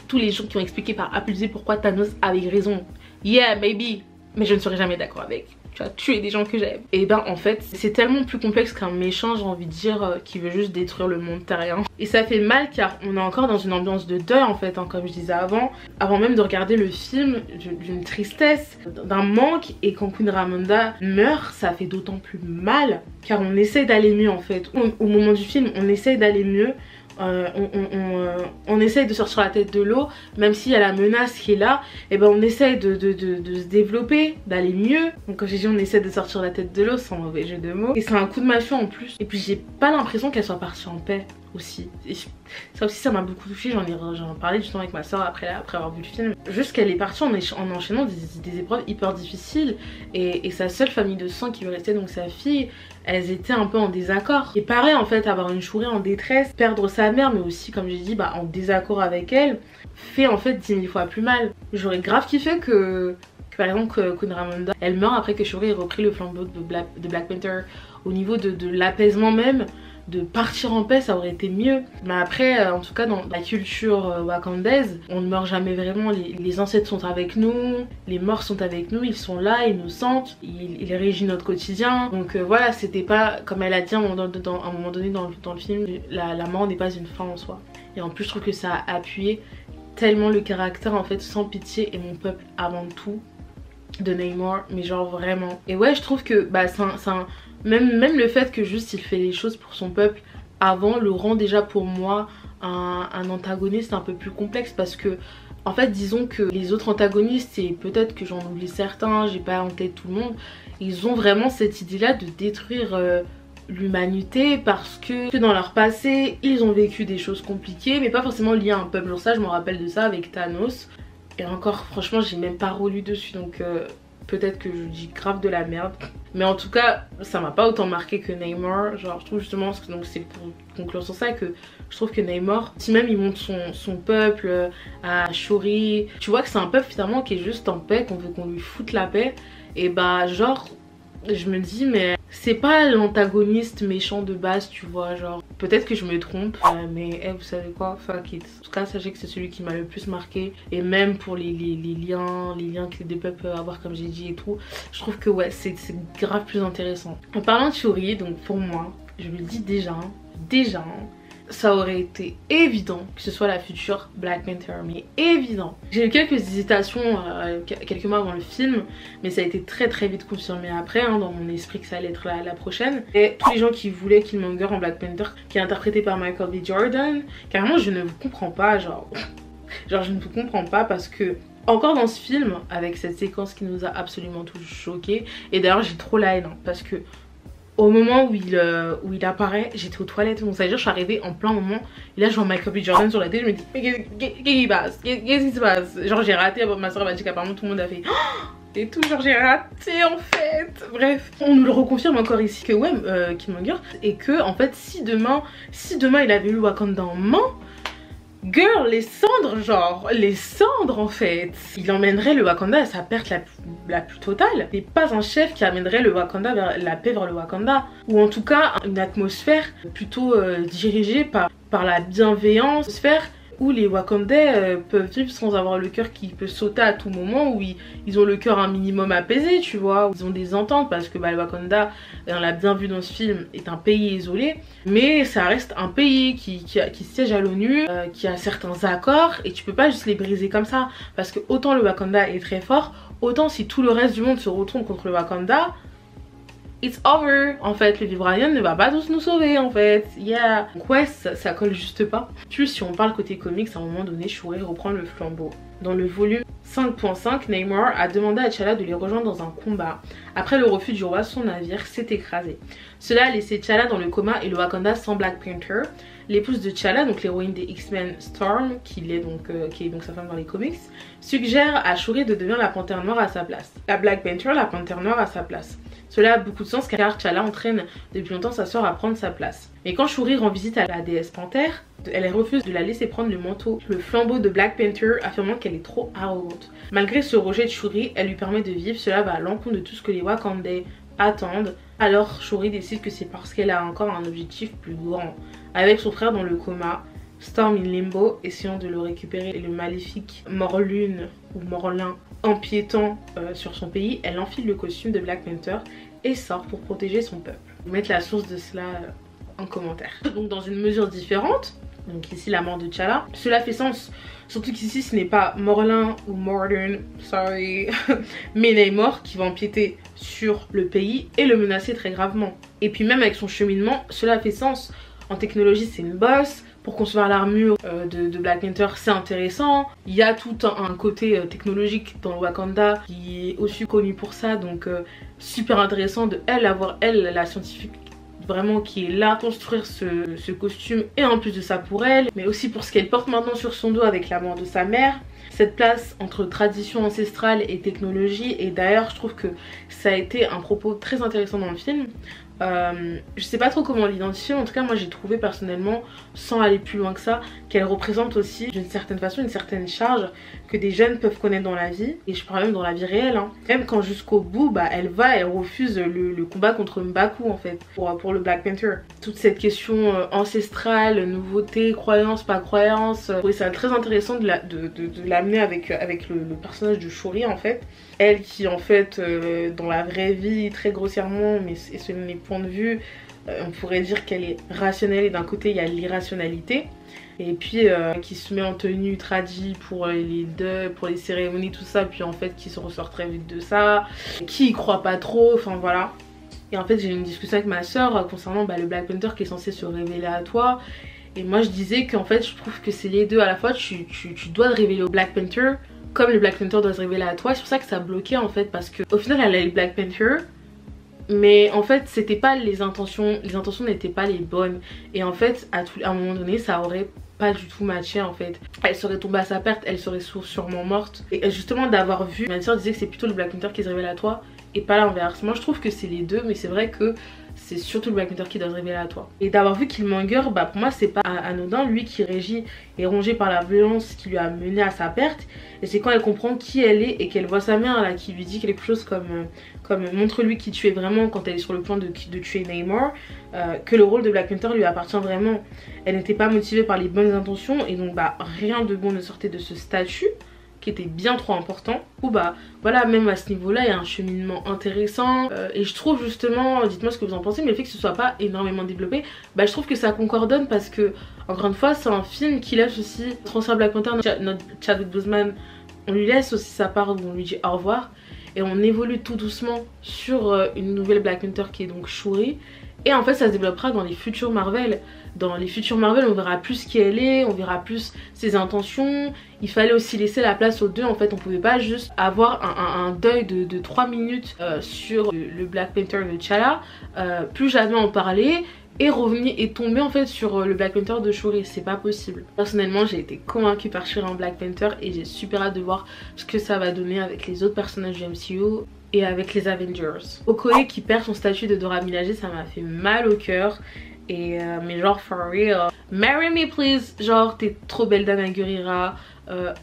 Speaker 1: tous les gens qui ont expliqué par A plus B pourquoi Thanos avait raison. Yeah, maybe. Mais je ne serai jamais d'accord avec. Tu vas tuer des gens que j'aime. Et ben en fait c'est tellement plus complexe qu'un méchant, j'ai envie de dire, qui veut juste détruire le monde terrien. Et ça fait mal car on est encore dans une ambiance de deuil en fait hein, comme je disais avant même de regarder le film, d'une tristesse, d'un manque. Et quand Queen Ramonda meurt, ça fait d'autant plus mal car on essaie d'aller mieux en fait. Au moment du film on essaie d'aller mieux. On essaye de sortir la tête de l'eau, même s'il y a la menace qui est là, et ben on essaye de se développer, d'aller mieux. Donc quand j'ai dit on essaie de sortir la tête de l'eau, sans mauvais jeu de mots. Et c'est un coup de massue en plus. Et puis j'ai pas l'impression qu'elle soit partie en paix aussi. Et ça aussi ça m'a beaucoup touchée, j'en parlais justement avec ma soeur après avoir vu le film. Juste qu'elle est partie en enchaînant des épreuves hyper difficiles et sa seule famille de sang qui lui restait, donc sa fille, elles étaient un peu en désaccord. Et pareil en fait, avoir une Shuri en détresse, perdre sa mère mais aussi comme j'ai dit en désaccord avec elle, fait en fait 10 000 fois plus mal. J'aurais grave kiffé que par exemple Queen Ramonda elle meurt après que Shuri ait repris le flambeau de Black Panther. Au niveau de l'apaisement même, de partir en paix, ça aurait été mieux. Mais après en tout cas dans la culture wakandaise, on ne meurt jamais vraiment. Les ancêtres sont avec nous, les morts sont avec nous, ils sont là, ils nous sentent, ils régissent notre quotidien. Donc voilà, c'était pas comme elle a dit à un moment donné dans le film, la mort n'est pas une fin en soi. Et en plus je trouve que ça a appuyé tellement le caractère en fait sans pitié et mon peuple avant tout de Namor, mais genre vraiment. Et ouais je trouve que même le fait que juste il fait les choses pour son peuple avant le rend déjà pour moi un antagoniste un peu plus complexe, parce que en fait disons que les autres antagonistes, et peut-être que j'en oublie certains, j'ai pas en tête tout le monde, ils ont vraiment cette idée là de détruire l'humanité parce que dans leur passé ils ont vécu des choses compliquées mais pas forcément liées à un peuple. Genre ça je me rappelle de ça avec Thanos, et encore franchement j'ai même pas relu dessus donc peut-être que je dis grave de la merde, mais en tout cas ça m'a pas autant marqué que Namor. Genre je trouve justement, donc c'est pour conclure sur ça, que je trouve que Namor, si même il montre son peuple à Shuri, tu vois que c'est un peuple finalement qui est juste en paix, qu'on veut qu'on lui foute la paix, et genre je me dis mais c'est pas l'antagoniste méchant de base, tu vois, genre peut-être que je me trompe mais vous savez quoi, fuck it. En tout cas sachez que c'est celui qui m'a le plus marqué, et même pour les liens que les deux peuples peuvent avoir comme j'ai dit et tout, je trouve que ouais c'est grave plus intéressant. En parlant de Shuri, donc pour moi je le dis déjà ça aurait été évident que ce soit la future Black Panther, mais évident. J'ai eu quelques hésitations quelques mois avant le film, mais ça a été très vite confirmé après dans mon esprit que ça allait être la prochaine. Et tous les gens qui voulaient Killmonger en Black Panther, qui est interprété par Michael B. Jordan, carrément je ne vous comprends pas, genre je ne vous comprends pas, parce que encore dans ce film, avec cette séquence qui nous a absolument tous choqués, et d'ailleurs j'ai trop la haine parce que au moment où il apparaît, j'étais aux toilettes, donc ça veut dire que je suis arrivée en plein moment, et là je vois Michael B. Jordan sur la télé, je me dis mais qu'est-ce qui passe, qu'est-ce qui se passe, genre j'ai raté. Ma soeur m'a dit qu'apparemment tout le monde a fait et tout, genre j'ai raté en fait. Bref, on nous le reconfirme encore ici que ouais Killmonger, et que en fait si demain il avait eu Wakanda en main, girl, les cendres en fait, il emmènerait le Wakanda à sa perte la plus totale. C'est pas un chef qui amènerait le Wakanda la paix vers le Wakanda, ou en tout cas une atmosphère plutôt dirigée par la bienveillance, sphère où les Wakandais peuvent vivre sans avoir le cœur qui peut sauter à tout moment, où ils ont le cœur un minimum apaisé, tu vois, où ils ont des ententes, parce que le Wakanda, on l'a bien vu dans ce film, est un pays isolé, mais ça reste un pays qui siège à l'ONU, qui a certains accords, et tu peux pas juste les briser comme ça, parce que autant le Wakanda est très fort, autant si tout le reste du monde se retourne contre le Wakanda, it's over. En fait le Vibranium ne va pas tous nous sauver en fait, yeah. Donc ouais ça colle juste pas. Plus si on parle côté comics, à un moment donné Shuri reprend le flambeau. Dans le volume 5.5, Namor a demandé à T'Challa de les rejoindre dans un combat. Après le refus du roi, son navire s'est écrasé. Cela a laissé T'Challa dans le coma et le Wakanda sans Black Panther. L'épouse de T'Challa, donc l'héroïne des X-Men Storm, qui est donc sa femme dans les comics, suggère à Shuri de devenir la Panthère Noire à sa place. La Black Panther, la Panthère Noire à sa place. Cela a beaucoup de sens car T'Challa entraîne depuis longtemps sa soeur à prendre sa place. Mais quand Shuri rend visite à la déesse Panthère, elle refuse de la laisser prendre le manteau, le flambeau de Black Panther, affirmant qu'elle est trop arrogante. Malgré ce rejet de Shuri, elle lui permet de vivre, cela va à l'encontre de tout ce que les Wakandais attendent. Alors Shuri décide que c'est parce qu'elle a encore un objectif plus grand. Avec son frère dans le coma, Storm in Limbo, essayant de le récupérer, et le maléfique Morlun ou Morlun empiétant sur son pays, elle enfile le costume de Black Panther et sort pour protéger son peuple. Je vais mettre la source de cela en commentaire. Donc dans une mesure différente, donc ici la mort de T'Challa, cela fait sens. Surtout qu'ici ce n'est pas Morlun ou Morlun, sorry, mais Namor qui va empiéter sur le pays et le menacer très gravement. Et puis même avec son cheminement, cela fait sens. En technologie c'est une boss. Pour concevoir l'armure de Black Panther, c'est intéressant. Il y a tout un côté technologique dans le Wakanda qui est aussi connu pour ça, donc super intéressant de avoir elle, la scientifique vraiment qui est là pour construire ce costume, et en plus de ça pour elle, mais aussi pour ce qu'elle porte maintenant sur son dos avec la mort de sa mère. Cette place entre tradition ancestrale et technologie, et d'ailleurs je trouve que ça a été un propos très intéressant dans le film. Je sais pas trop comment l'identifier, en tout cas moi j'ai trouvé personnellement, sans aller plus loin que ça, qu'elle représente aussi d'une certaine façon une certaine charge que des jeunes peuvent connaître dans la vie, et je parle même dans la vie réelle, hein. Même quand jusqu'au bout elle refuse le combat contre M'Baku en fait pour le Black Panther. Toute cette question ancestrale, nouveauté, croyance, pas croyance, oui, c'est très intéressant de l'amener avec le personnage de Shuri en fait. Elle qui en fait dans la vraie vie très grossièrement, mais selon mes points de vue, on pourrait dire qu'elle est rationnelle, et d'un côté il y a l'irrationalité. Et puis qui se met en tenue tradie pour les deuils, pour les cérémonies, tout ça, puis en fait qui se ressort très vite de ça, qui y croit pas trop, enfin voilà. Et en fait j'ai eu une discussion avec ma soeur concernant le Black Panther qui est censé se révéler à toi. Et moi je disais qu'en fait je trouve que c'est les deux à la fois, tu dois te révéler au Black Panther comme le Black Panther doit se révéler à toi. C'est pour ça que ça bloquait en fait, parce que au final elle a le Black Panther, mais en fait c'était pas les intentions n'étaient pas les bonnes, et en fait à un moment donné ça aurait pas du tout matché en fait. Elle serait tombée à sa perte, elle serait sûrement morte. Et justement d'avoir vu, ma soeur disait que c'est plutôt le Black Panther qui se révèle à toi et pas l'inverse. Moi je trouve que c'est les deux, mais c'est vrai que c'est surtout le Black Panther qui doit se révéler à toi. Et d'avoir vu Killmonger, pour moi c'est pas anodin, lui qui régit et rongé par la violence qui lui a mené à sa perte. Et c'est quand elle comprend qui elle est et qu'elle voit sa mère là qui lui dit quelque chose comme montre-lui qui tu es vraiment quand elle est sur le point de tuer Namor, que le rôle de Black Panther lui appartient vraiment. Elle n'était pas motivée par les bonnes intentions, et donc rien de bon ne sortait de ce statut qui était bien trop important. Ou voilà, même à ce niveau là il y a un cheminement intéressant, et je trouve justement, dites moi ce que vous en pensez, mais le fait que ce soit pas énormément développé, je trouve que ça concordonne, parce que encore une fois c'est un film qui laisse aussi transfert Black Panther, notre Chadwick Boseman, on lui laisse aussi sa part où on lui dit au revoir, et on évolue tout doucement sur une nouvelle Black Panther qui est donc Shuri. Et en fait ça se développera dans les futurs Marvel. Dans les futurs Marvel on verra plus qui elle est, on verra plus ses intentions. Il fallait aussi laisser la place aux deux en fait, on pouvait pas juste avoir un deuil de 3 minutes sur le Black Panther de T'Challa, plus jamais en parler et revenir et tomber en fait sur le Black Panther de Shuri, c'est pas possible. Personnellement j'ai été convaincue par Shuri en Black Panther, et j'ai super hâte de voir ce que ça va donner avec les autres personnages du MCU et avec les Avengers. Okoye qui perd son statut de Dora Milaje, ça m'a fait mal au cœur. Et mais genre for real, marry me please, genre t'es trop belle Danai Gurira,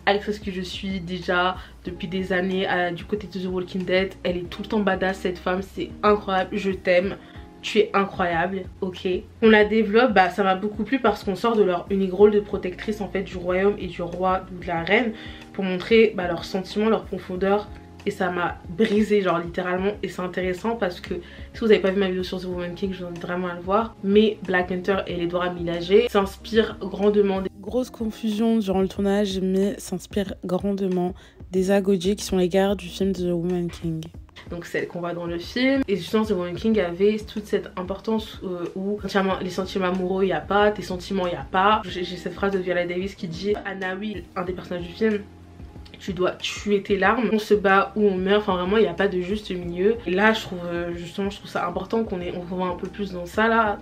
Speaker 1: actrice que je suis déjà depuis des années du côté de The Walking Dead. Elle est tout le temps badass cette femme, c'est incroyable, je t'aime, tu es incroyable, ok. On la développe, ça m'a beaucoup plu parce qu'on sort de leur unique rôle de protectrice en fait du royaume et du roi ou de la reine, pour montrer leurs sentiments, leur profondeur. Et ça m'a brisé genre littéralement, et c'est intéressant parce que si vous n'avez pas vu ma vidéo sur The Woman King, je vous invite vraiment à le voir. Mais Black Panther et les Dora Milaje s'inspirent grandement grosse confusion durant le tournage, mais s'inspire grandement des Agodji qui sont les gardes du film de The Woman King. Donc celle qu'on voit dans le film. Et justement The Woman King avait toute cette importance où les sentiments amoureux il n'y a pas, tes sentiments il n'y a pas. J'ai cette phrase de Viola Davis qui dit à Nawi, un des personnages du film, tu dois tuer tes larmes, on se bat ou on meurt, enfin vraiment il n'y a pas de juste milieu. Et là je trouve ça important qu'on voit un peu plus dans ça là.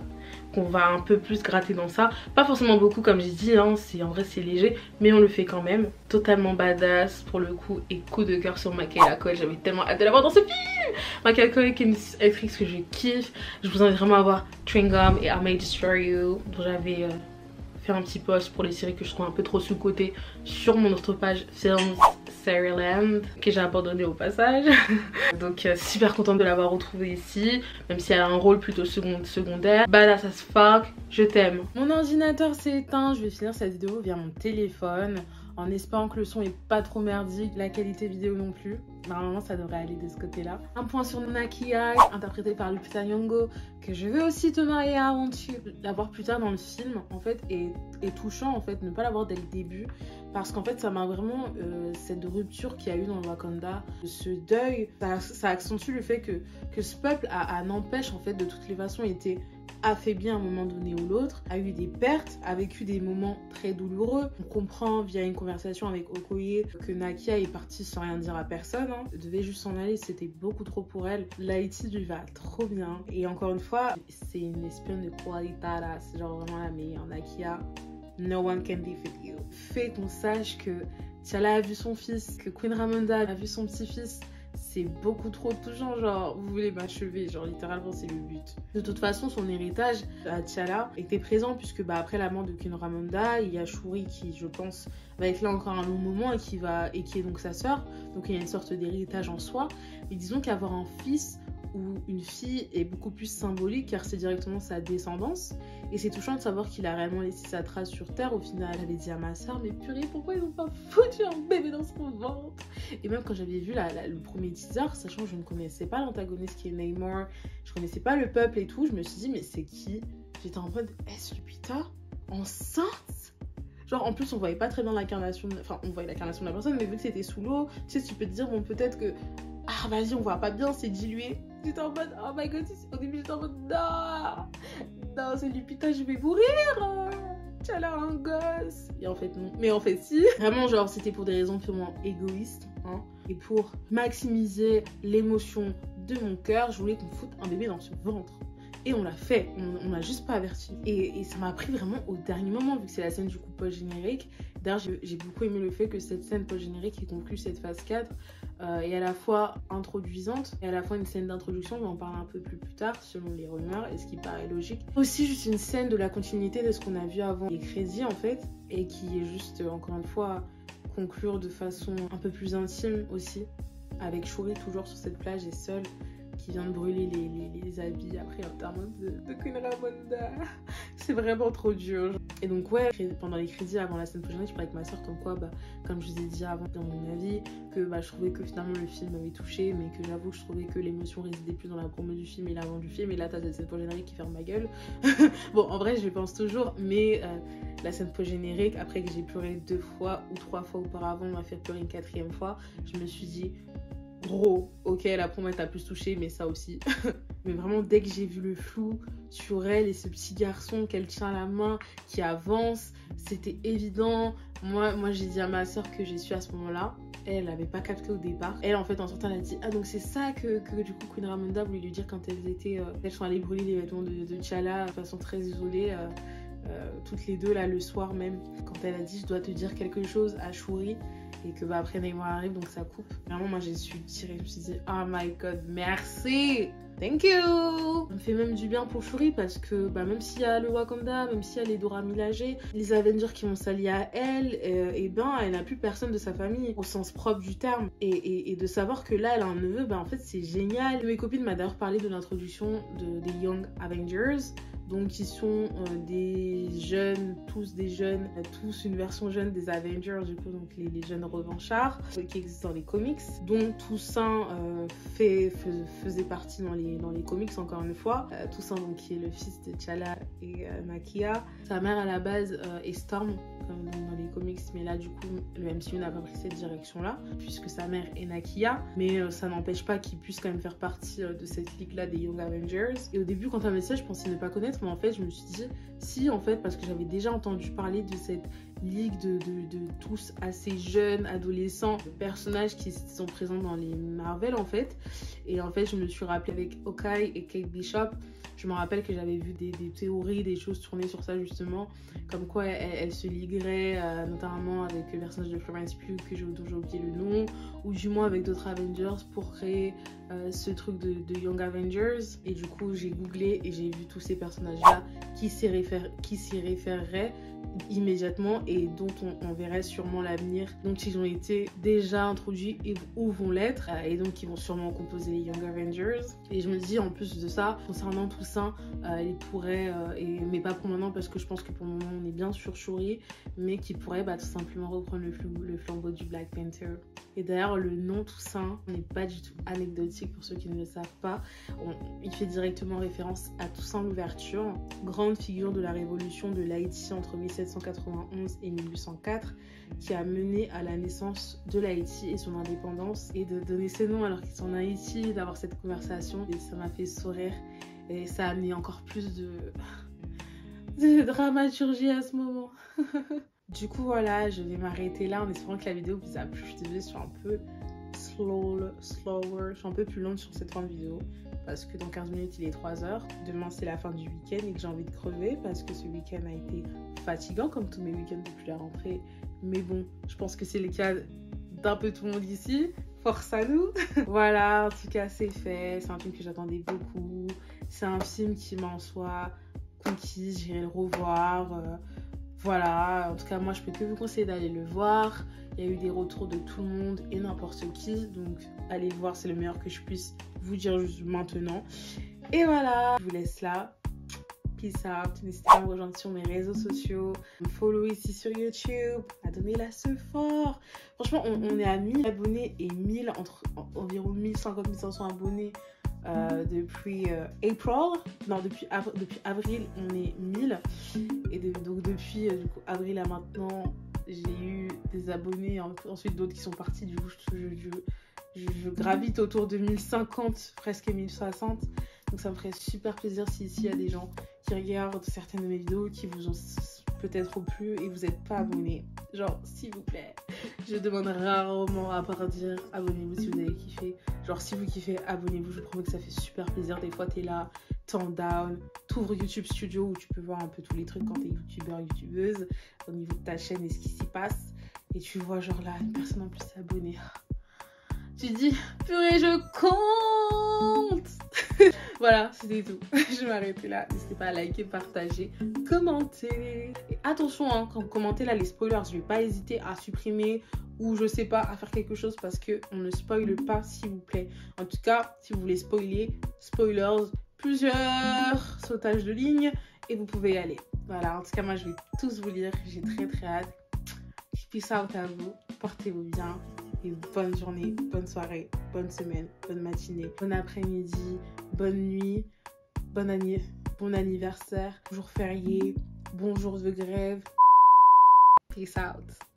Speaker 1: qu'on va un peu plus gratter dans ça. Pas forcément beaucoup comme j'ai dit, hein, en vrai c'est léger, mais on le fait quand même. Totalement badass pour le coup, et coup de cœur sur Michaela Coel, j'avais tellement hâte de la voir dans ce film. Michaela Coel qui est une actrice que je kiffe. Je vous invite vraiment à voir Chewing Gum et I May Destroy You, dont j'avais fait un petit post pour les séries que je trouve un peu trop sous-cotées sur mon autre page Films Saraland, que j'ai abandonné au passage. Donc super contente de l'avoir retrouvée ici, même si elle a un rôle plutôt secondaire. Badass as fuck, je t'aime. Mon ordinateur s'est éteint, je vais finir cette vidéo via mon téléphone, en espérant que le son est pas trop merdique, la qualité vidéo non plus. Normalement ça devrait aller de ce côté là. Un point sur Nakia, interprété par Lupita Nyong'o, que je veux aussi te marier à Want You. L'avoir plus tard dans le film en fait est touchant en fait, ne pas l'avoir dès le début, parce qu'en fait ça m'a vraiment cette rupture qu'il y a eu dans le Wakanda, ce deuil, ça accentue le fait que ce peuple n'empêche en fait de toutes les façons été affaibli à un moment donné ou l'autre, a eu des pertes, a vécu des moments très douloureux. On comprend via une conversation avec Okoye que Nakia est partie sans rien dire à personne, hein. Elle devait juste s'en aller, c'était beaucoup trop pour elle. L'Haïti lui va trop bien. Et encore une fois, c'est une espionne de qualitada, c'est genre vraiment la meilleure. Nakia, no one can defeat you. Fait qu'on sache que T'Challa a vu son fils, que Queen Ramonda a vu son petit-fils, c'est beaucoup trop touchant, genre vous voulez m'achever, genre littéralement c'est le but. De toute façon son héritage à T'Challa était présent, puisque après la mort de Queen Ramonda, il y a Shuri qui je pense va être là encore un long moment et qui est donc sa sœur, donc il y a une sorte d'héritage en soi. Mais disons qu'avoir un fils ou une fille est beaucoup plus symbolique, car c'est directement sa descendance, et c'est touchant de savoir qu'il a réellement laissé sa trace sur terre. Au final j'avais dit à ma soeur, mais purée, pourquoi ils n'ont pas foutu un bébé dans son ventre? Et même quand j'avais vu le premier teaser, sachant que je ne connaissais pas l'antagoniste qui est Namor, je connaissais pas le peuple et tout, je me suis dit mais c'est qui? J'étais en mode, est-ce Lupita enceinte? Genre en plus on voyait pas très bien l'incarnation, enfin on voyait l'incarnation de la personne, mais vu que c'était sous l'eau, tu sais, tu peux te dire bon peut-être que ah vas-y on voit pas bien, c'est dilué. J'étais en mode oh my god, au début j'étais en mode non c'est Lupita, je vais mourir, T'Challa un gosse. Et en fait non, mais en fait si. Vraiment genre c'était pour des raisons purement égoïstes, hein. Et pour maximiser l'émotion de mon cœur, je voulais qu'on foute un bébé dans ce ventre. Et on l'a fait, on m'a juste pas averti. Et ça m'a pris vraiment au dernier moment, vu que c'est la scène du coup post-générique. D'ailleurs, j'ai beaucoup aimé le fait que cette scène post-générique qui conclut cette phase 4 est à la fois introduisante et à la fois une scène d'introduction, mais on en parle un peu plus tard, selon les rumeurs, et ce qui paraît logique. Aussi, juste une scène de la continuité de ce qu'on a vu avant les crédits, en fait, et qui est juste, encore une fois, conclure de façon un peu plus intime aussi, avec Shuri toujours sur cette plage et seule, qui vient de brûler les habits après l'enterrement de Queen Ramonda. C'est vraiment trop dur. Et donc ouais, pendant les crédits avant la scène post-générique, je parlais avec ma soeur comme quoi, comme je vous ai dit avant dans mon avis, que je trouvais que finalement le film m'avait touché, mais que j'avoue que je trouvais que l'émotion résidait plus dans la promo du film et l'avant du film, et là t'as cette scène post-générique qui ferme ma gueule. Bon en vrai je le pense toujours, mais la scène post-générique, après que j'ai pleuré 2 fois ou 3 fois auparavant, m'a fait pleurer une 4e fois, je me suis dit gros, ok, la promo t'a plus touché, mais ça aussi. Mais vraiment, dès que j'ai vu le flou sur elle et ce petit garçon qu'elle tient la main, qui avance, c'était évident. Moi j'ai dit à ma soeur que j'ai su à ce moment-là. Elle n'avait pas capté au départ. Elle, en fait, en sortant, elle a dit ah, donc c'est ça que du coup Queen Ramonda voulait lui dire quand elles sont allées brûler les vêtements de T'Challa de façon très isolée, toutes les deux, là, le soir même, quand elle a dit je dois te dire quelque chose à Shuri. Et que après Neymar arrive, donc ça coupe. Vraiment moi j'ai su tirer, je me suis dit oh my god, merci, thank you. Ça me fait même du bien pour Shuri, parce que même s'il y a le Wakanda, même s'il y a les Dora Milaje, les Avengers qui vont s'allier à elle, elle n'a plus personne de sa famille au sens propre du terme, et de savoir que là elle a un neveu, en fait c'est génial. Mes copines m'ont d'ailleurs parlé de l'introduction des Young Avengers, donc qui sont des jeunes, tous tous une version jeune des Avengers, du coup donc les jeunes revanchards qui existent dans les comics, dont Toussaint faisait partie dans les comics encore une fois. Toussaint donc qui est le fils de T'Challa et Nakia. Sa mère à la base est Storm comme dans les comics, mais là du coup le MCU n'a pas pris cette direction là puisque sa mère est Nakia, mais ça n'empêche pas qu'il puisse quand même faire partie de cette ligue là des Young Avengers. Et au début quand elle m'a dit ça, je pensais ne pas connaître, mais en fait je me suis dit si, en fait, parce que j'avais déjà entendu parler de cette ligue de tous assez jeunes, adolescents, personnages qui sont présents dans les Marvel en fait. Et en fait je me suis rappelée avec Hawkeye et Kate Bishop. Je me rappelle que j'avais vu des théories, des choses tournées sur ça justement, comme quoi elle se liguerait notamment avec le personnage de Florence Pugh dont j'ai oublié le nom, ou du moins avec d'autres Avengers pour créer ce truc de Young Avengers. Et du coup j'ai googlé et j'ai vu tous ces personnages là qui s'y référeraient immédiatement et dont on verrait sûrement l'avenir, dont ils ont été déjà introduits et où vont l'être, et donc qui vont sûrement composer les Young Avengers. Et je me dis en plus de ça, concernant Toussaint, il pourrait, mais pas pour maintenant parce que je pense que pour le moment on est bien sur Shuri, mais qui pourrait tout simplement reprendre le flambeau du Black Panther. Et d'ailleurs le nom Toussaint n'est pas du tout anecdotique pour ceux qui ne le savent pas. Il fait directement référence à Toussaint Louverture, grande figure de la révolution de l'Haïti entre 1791 et 1804, qui a mené à la naissance de l'Haïti et son indépendance. Et de donner ces noms alors qu'ils sont en Haïti, d'avoir cette conversation, et ça m'a fait sourire et ça a amené encore plus de dramaturgie à ce moment. Du coup voilà, je vais m'arrêter là en espérant que la vidéo vous a plu. Je suis désolée, je suis un peu slower, je suis un peu plus lente sur cette fin de vidéo parce que dans 15 minutes il est 3h. Demain c'est la fin du week-end et que j'ai envie de crever parce que ce week-end a été fatigant comme tous mes week-ends depuis la rentrée. Mais bon, je pense que c'est le cas d'un peu tout le monde ici. Force à nous. Voilà, en tout cas c'est fait. C'est un film que j'attendais beaucoup. C'est un film qui m'a en soi conquise. J'irai le revoir. Voilà, en tout cas moi je peux que vous conseiller d'aller le voir. Il y a eu des retours de tout le monde et n'importe qui, donc allez le voir, c'est le meilleur que je puisse vous dire juste maintenant. Et voilà, je vous laisse là. Peace out. N'hésitez pas à me rejoindre sur mes réseaux sociaux, me follow ici sur YouTube, à donner la ce fort. Franchement on est à 1000 abonnés et 1000, entre environ 1050 1500 abonnés depuis avril on est 1000. Et donc depuis du coup, avril à maintenant j'ai eu des abonnés, ensuite d'autres qui sont partis. Du coup je gravite autour de 1050, presque 1060. Donc ça me ferait super plaisir si ici il y a des gens qui regardent certaines de mes vidéos qui vous ont peut-être plu et vous n'êtes pas abonnés. Genre s'il vous plaît, je demande rarement à part dire abonnez-vous si vous avez kiffé. Genre si vous kiffez, abonnez-vous, je vous promets que ça fait super plaisir. Des fois t'es là, t'es en down, t'ouvres YouTube Studio où tu peux voir un peu tous les trucs quand t'es youtubeur, youtubeuse au niveau de ta chaîne et ce qui s'y passe, et tu vois genre là une personne en plus abonnée. Tu dis purée je compte. Voilà, c'était tout. Je vais m'arrêter là. N'hésitez pas à liker, partager, commenter. Et attention, hein, quand vous commentez là les spoilers, je vais pas hésiter à supprimer ou je sais pas, à faire quelque chose parce que on ne spoile pas s'il vous plaît. En tout cas, si vous voulez spoilers, plusieurs sautages de ligne et vous pouvez y aller. Voilà, en tout cas moi je vais tous vous lire. J'ai très hâte. Peace out à vous. Portez-vous bien. Et bonne journée, bonne soirée, bonne semaine, bonne matinée, bon après-midi, bonne nuit, bon anniversaire, jour férié, bon jour de grève. Peace out.